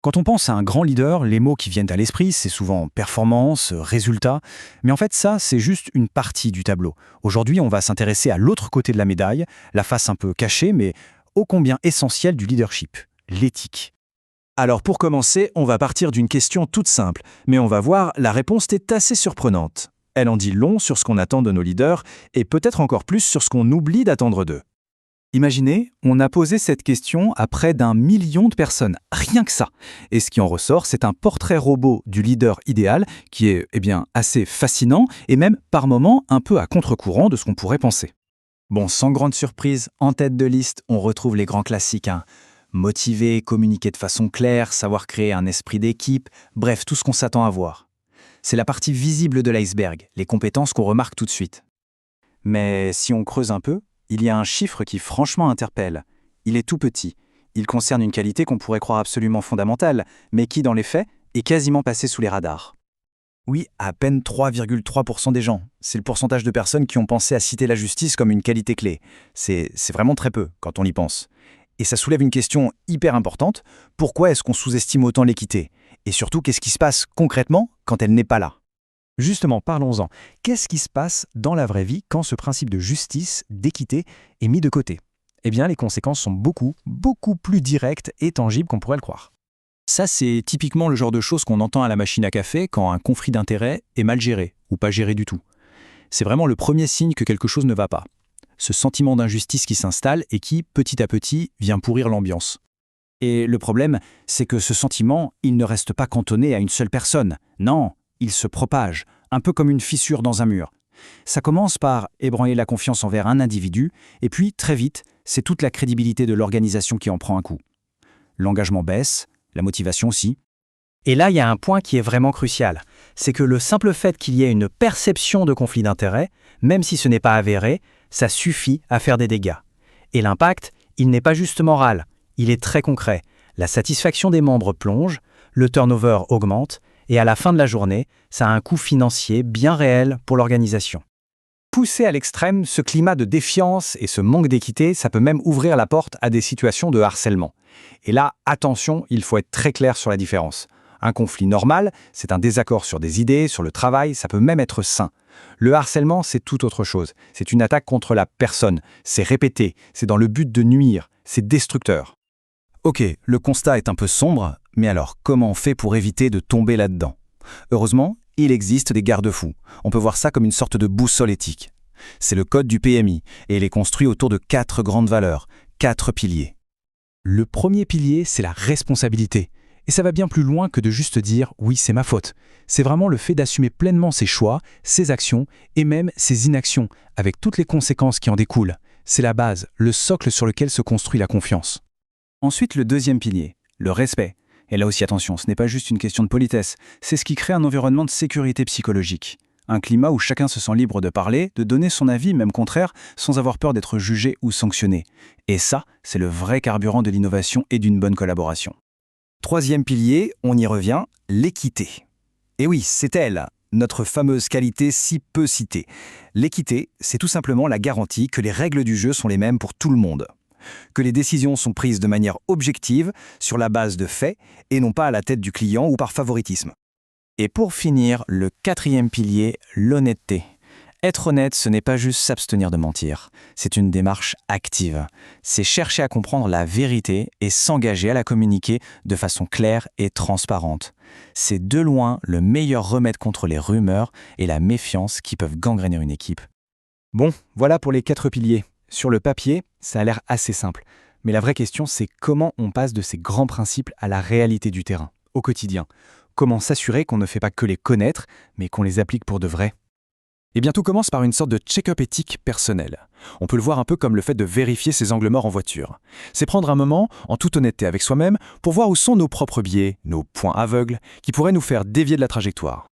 Quand on pense à un grand leader, les mots qui viennent à l'esprit, c'est souvent performance, résultat. Mais en fait, ça, c'est juste une partie du tableau. Aujourd'hui, on va s'intéresser à l'autre côté de la médaille, la face un peu cachée, mais ô combien essentielle du leadership, l'éthique. Alors pour commencer, on va partir d'une question toute simple, mais on va voir, la réponse est assez surprenante. Elle en dit long sur ce qu'on attend de nos leaders et peut-être encore plus sur ce qu'on oublie d'attendre d'eux. Imaginez, on a posé cette question à près d'1 million de personnes, rien que ça. Et ce qui en ressort, c'est un portrait robot du leader idéal qui est assez fascinant et même par moments un peu à contre-courant de ce qu'on pourrait penser. Bon, sans grande surprise, en tête de liste, on retrouve les grands classiques. Motiver, communiquer de façon claire, savoir créer un esprit d'équipe, bref, tout ce qu'on s'attend à voir. C'est la partie visible de l'iceberg, les compétences qu'on remarque tout de suite. Mais si on creuse un peu, il y a un chiffre qui franchement interpelle. Il est tout petit. Il concerne une qualité qu'on pourrait croire absolument fondamentale, mais qui, dans les faits, est quasiment passée sous les radars. Oui, à peine 3,3% des gens. C'est le pourcentage de personnes qui ont pensé à citer la justice comme une qualité clé. C'est vraiment très peu, quand on y pense. Et ça soulève une question hyper importante. Pourquoi est-ce qu'on sous-estime autant l'équité? Et surtout, qu'est-ce qui se passe concrètement quand elle n'est pas là? Justement, parlons-en. Qu'est-ce qui se passe dans la vraie vie quand ce principe de justice, d'équité, est mis de côté? Eh bien, les conséquences sont beaucoup plus directes et tangibles qu'on pourrait le croire. Ça, c'est typiquement le genre de choses qu'on entend à la machine à café quand un conflit d'intérêts est mal géré, ou pas géré du tout. C'est vraiment le premier signe que quelque chose ne va pas. Ce sentiment d'injustice qui s'installe et qui, petit à petit, vient pourrir l'ambiance. Et le problème, c'est que ce sentiment, il ne reste pas cantonné à une seule personne. Non, il se propage, un peu comme une fissure dans un mur. Ça commence par ébranler la confiance envers un individu, et puis, très vite, c'est toute la crédibilité de l'organisation qui en prend un coup. L'engagement baisse, la motivation aussi. Et là, il y a un point qui est vraiment crucial. C'est que le simple fait qu'il y ait une perception de conflit d'intérêts, même si ce n'est pas avéré, ça suffit à faire des dégâts. Et l'impact, il n'est pas juste moral, il est très concret. La satisfaction des membres plonge, le turnover augmente, et à la fin de la journée, ça a un coût financier bien réel pour l'organisation. Poussé à l'extrême, ce climat de défiance et ce manque d'équité, ça peut même ouvrir la porte à des situations de harcèlement. Et là, attention, il faut être très clair sur la différence. Un conflit normal, c'est un désaccord sur des idées, sur le travail, ça peut même être sain. Le harcèlement, c'est tout autre chose. C'est une attaque contre la personne. C'est répété, c'est dans le but de nuire, c'est destructeur. Ok, le constat est un peu sombre, mais alors comment on fait pour éviter de tomber là-dedans? Heureusement, il existe des garde-fous. On peut voir ça comme une sorte de boussole éthique. C'est le code du PMI, et il est construit autour de 4 grandes valeurs, 4 piliers. Le premier pilier, c'est la responsabilité. Et ça va bien plus loin que de juste dire « oui, c'est ma faute ». C'est vraiment le fait d'assumer pleinement ses choix, ses actions et même ses inactions, avec toutes les conséquences qui en découlent. C'est la base, le socle sur lequel se construit la confiance. Ensuite, le deuxième pilier, le respect. Et là aussi, attention, ce n'est pas juste une question de politesse, c'est ce qui crée un environnement de sécurité psychologique. Un climat où chacun se sent libre de parler, de donner son avis, même contraire, sans avoir peur d'être jugé ou sanctionné. Et ça, c'est le vrai carburant de l'innovation et d'une bonne collaboration. Troisième pilier, on y revient, l'équité. Et oui, c'est elle, notre fameuse qualité si peu citée. L'équité, c'est tout simplement la garantie que les règles du jeu sont les mêmes pour tout le monde. Que les décisions sont prises de manière objective, sur la base de faits, et non pas à la tête du client ou par favoritisme. Et pour finir, le quatrième pilier, l'honnêteté. Être honnête, ce n'est pas juste s'abstenir de mentir. C'est une démarche active. C'est chercher à comprendre la vérité et s'engager à la communiquer de façon claire et transparente. C'est de loin le meilleur remède contre les rumeurs et la méfiance qui peuvent gangréner une équipe. Bon, voilà pour les 4 piliers. Sur le papier, ça a l'air assez simple. Mais la vraie question, c'est comment on passe de ces grands principes à la réalité du terrain, au quotidien. Comment s'assurer qu'on ne fait pas que les connaître, mais qu'on les applique pour de vrai? Eh bien, tout commence par une sorte de check-up éthique personnel. On peut le voir un peu comme le fait de vérifier ses angles morts en voiture. C'est prendre un moment, en toute honnêteté avec soi-même, pour voir où sont nos propres biais, nos points aveugles, qui pourraient nous faire dévier de la trajectoire.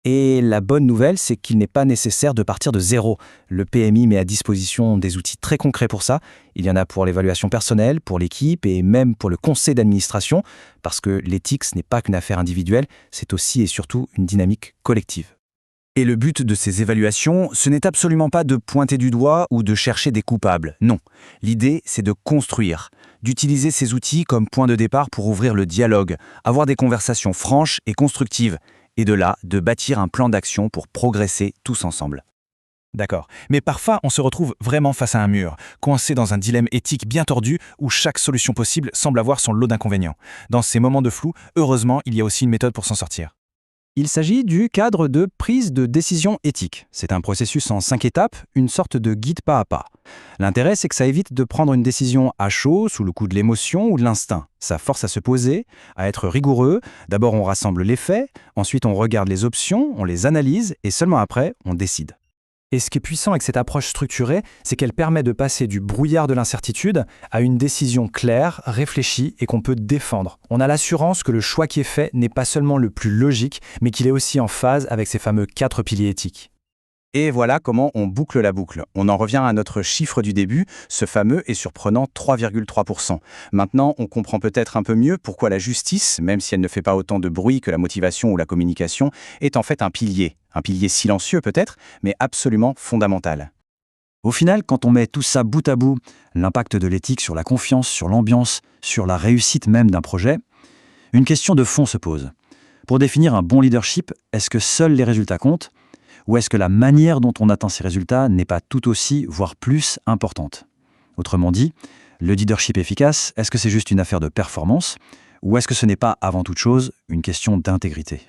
Et la bonne nouvelle, c'est qu'il n'est pas nécessaire de partir de zéro. Le PMI met à disposition des outils très concrets pour ça. Il y en a pour l'évaluation personnelle, pour l'équipe et même pour le conseil d'administration, parce que l'éthique, ce n'est pas qu'une affaire individuelle, c'est aussi et surtout une dynamique collective. Et le but de ces évaluations, ce n'est absolument pas de pointer du doigt ou de chercher des coupables. Non. L'idée, c'est de construire, d'utiliser ces outils comme point de départ pour ouvrir le dialogue, avoir des conversations franches et constructives, et de là, de bâtir un plan d'action pour progresser tous ensemble. D'accord. Mais parfois, on se retrouve vraiment face à un mur, coincé dans un dilemme éthique bien tordu où chaque solution possible semble avoir son lot d'inconvénients. Dans ces moments de flou, heureusement, il y a aussi une méthode pour s'en sortir. Il s'agit du cadre de prise de décision éthique. C'est un processus en 5 étapes, une sorte de guide pas à pas. L'intérêt, c'est que ça évite de prendre une décision à chaud, sous le coup de l'émotion ou de l'instinct. Ça force à se poser, à être rigoureux. D'abord, on rassemble les faits, ensuite on regarde les options, on les analyse et seulement après, on décide. Et ce qui est puissant avec cette approche structurée, c'est qu'elle permet de passer du brouillard de l'incertitude à une décision claire, réfléchie et qu'on peut défendre. On a l'assurance que le choix qui est fait n'est pas seulement le plus logique, mais qu'il est aussi en phase avec ces fameux 4 piliers éthiques. Et voilà comment on boucle la boucle. On en revient à notre chiffre du début, ce fameux et surprenant 3,3%. Maintenant, on comprend peut-être un peu mieux pourquoi la justice, même si elle ne fait pas autant de bruit que la motivation ou la communication, est en fait un pilier silencieux peut-être, mais absolument fondamental. Au final, quand on met tout ça bout à bout, l'impact de l'éthique sur la confiance, sur l'ambiance, sur la réussite même d'un projet, une question de fond se pose. Pour définir un bon leadership, est-ce que seuls les résultats comptent ? Ou est-ce que la manière dont on atteint ces résultats n'est pas tout aussi, voire plus, importante ? Autrement dit, le leadership efficace, est-ce que c'est juste une affaire de performance ? Ou est-ce que ce n'est pas, avant toute chose, une question d'intégrité ?